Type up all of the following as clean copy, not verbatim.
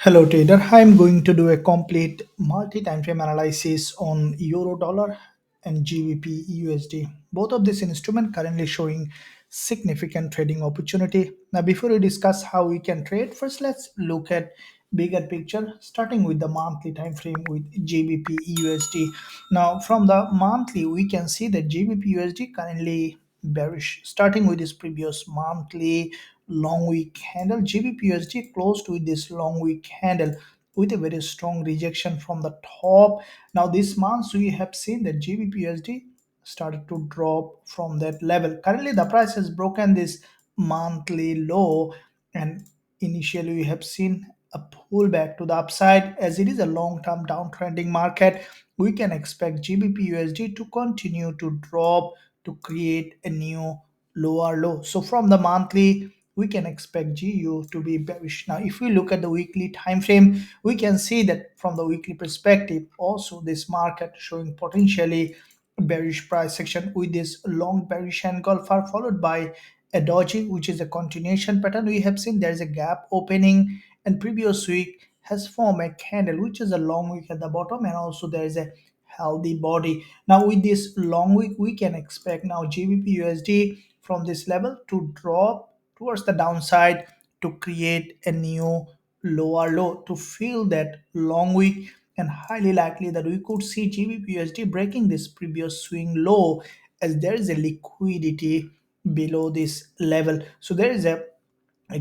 Hello trader, I'm going to do a complete multi-time frame analysis on euro dollar and GBP USD. Both of these instruments currently showing significant trading opportunity. Now before we discuss how we can trade, first let's look at bigger picture starting with the monthly time frame with GBP USD. Now from the monthly we can see that GBP USD currently bearish starting with this previous monthly long wick handle. GBPUSD closed with this long wick handle with a very strong rejection from the top. Now this month we have seen that GBPUSD started to drop from that level. Currently the price has broken this monthly low, and initially we have seen a pullback to the upside. As it is a long-term downtrending market, we can expect GBPUSD to continue to drop to create a new lower low. So from the monthly we can expect GU to be bearish. Now, if we look at the weekly time frame, we can see that from the weekly perspective, also this market showing potentially bearish price section with this long bearish engulfer followed by a doji, which is a continuation pattern. We have seen there is a gap opening, and previous week has formed a candle, which is a long wick at the bottom, and also there is a healthy body. Now, with this long wick, we can expect now GBP USD from this level to drop towards the downside to create a new lower low to fill that long wick, and highly likely that we could see GBPUSD breaking this previous swing low as there is a liquidity below this level. So there is a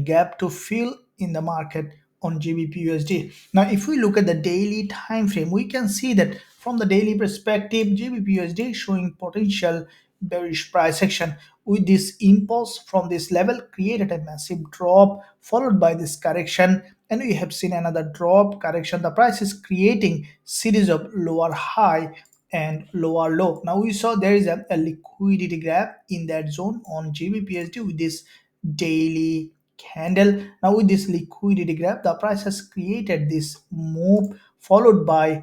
gap to fill in the market on GBPUSD. Now, if we look at the daily time frame, we can see that from the daily perspective, GBPUSD is showing potential bearish price action with this impulse from this level created a massive drop followed by this correction, and we have seen another drop correction. The price is creating series of lower high and lower low. Now we saw there is a liquidity gap in that zone on GBPUSD with this daily candle. Now with this liquidity gap, the price has created this move followed by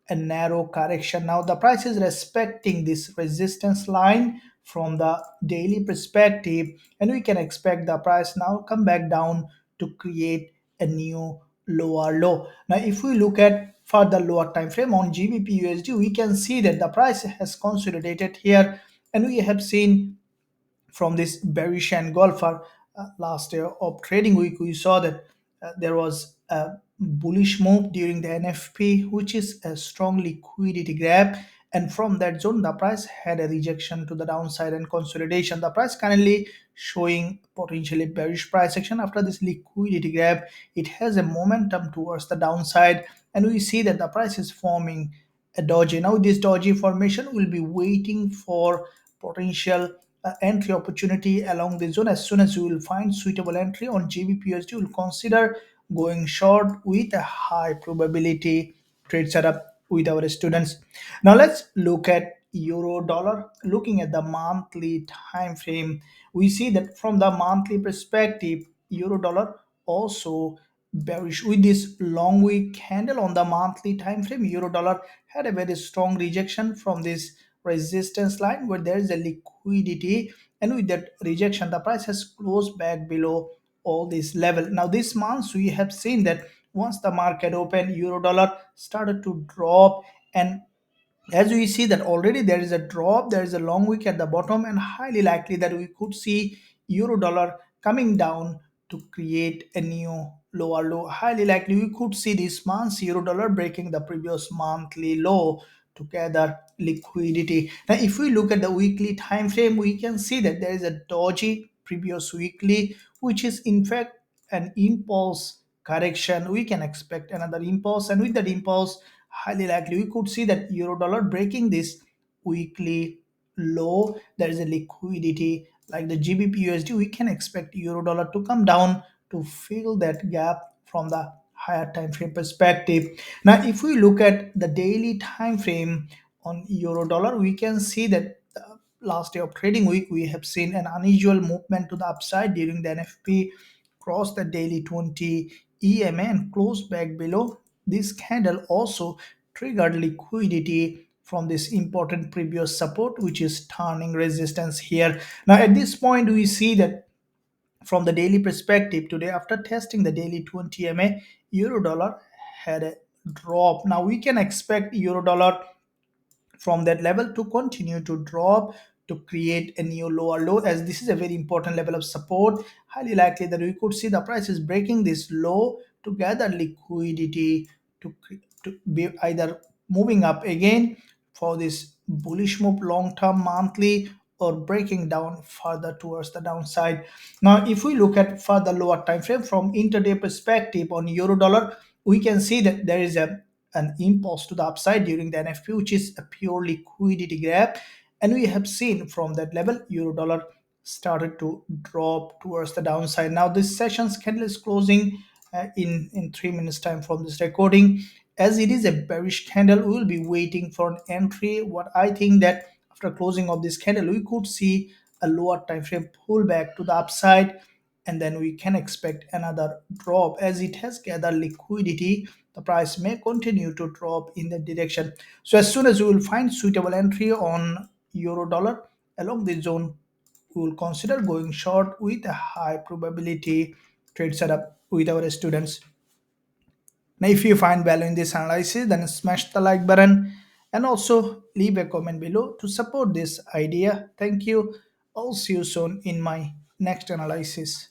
a narrow correction. Now the price is respecting this resistance line from the daily perspective, and we can expect the price now come back down to create a new lower low. Now if we look at further lower time frame on GBP USD, we can see that the price has consolidated here, and we have seen from this bearish engulfer last year of trading week, we saw that there was a bullish move during the NFP, which is a strong liquidity grab. And from that zone, the price had a rejection to the downside and consolidation. The price currently showing potentially bearish price action after this liquidity grab. It has a momentum towards the downside, and we see that the price is forming a doji. Now, this doji formation will be waiting for potential entry opportunity along the zone. As soon as you will find suitable entry on GBPUSD, you will consider going short with a high probability trade setup with our students. Now let's look at euro dollar. Looking at the monthly time frame, we see that from the monthly perspective, euro dollar also bearish with this long wick candle on the monthly time frame. Euro dollar had a very strong rejection from this resistance line where there is a liquidity, and with that rejection the price has closed back below all this level. Now this month we have seen that once the market opened, euro dollar started to drop, and as we see that already there is a drop, there is a long wick at the bottom, and highly likely that we could see euro dollar coming down to create a new lower low. Highly likely we could see this month's euro dollar breaking the previous monthly low to gather liquidity. Now if we look at the weekly time frame, we can see that there is a doji previous weekly, which is in fact an impulse correction. We can expect another impulse, and with that impulse, highly likely we could see that euro dollar breaking this weekly low. There is a liquidity like the GBPUSD. We can expect euro dollar to come down to fill that gap from the higher time frame perspective. Now if we look at the daily time frame on euro dollar, we can see that last day of trading week we have seen an unusual movement to the upside during the NFP, crossed the daily 20 EMA and closed back below. This candle also triggered liquidity from this important previous support, which is turning resistance here. Now at this point we see that From the daily perspective, today after testing the daily 20 MA, euro dollar had a drop. Now we can expect euro dollar from that level to continue to drop to create a new lower low, as this is a very important level of support. Highly likely that we could see the prices breaking this low to gather liquidity to be either moving up again for this bullish move long term monthly, or breaking down further towards the downside. Now if we look at further lower time frame from intraday perspective on euro dollar, we can see that there is an impulse to the upside during the NFP, which is a pure liquidity grab. And we have seen from that level, euro dollar started to drop towards the downside. Now, this session's candle is closing in 3 minutes time from this recording. As it is a bearish candle, we will be waiting for an entry. What I think that after closing of this candle, we could see a lower time frame pullback to the upside, and then we can expect another drop. As it has gathered liquidity, the price may continue to drop in that direction. So as soon as we will find suitable entry on euro dollar along this zone, we will consider going short with a high probability trade setup with our students. Now if you find value in this analysis, then smash the like button and also leave a comment below to support this idea. Thank you. I'll see you soon in my next analysis.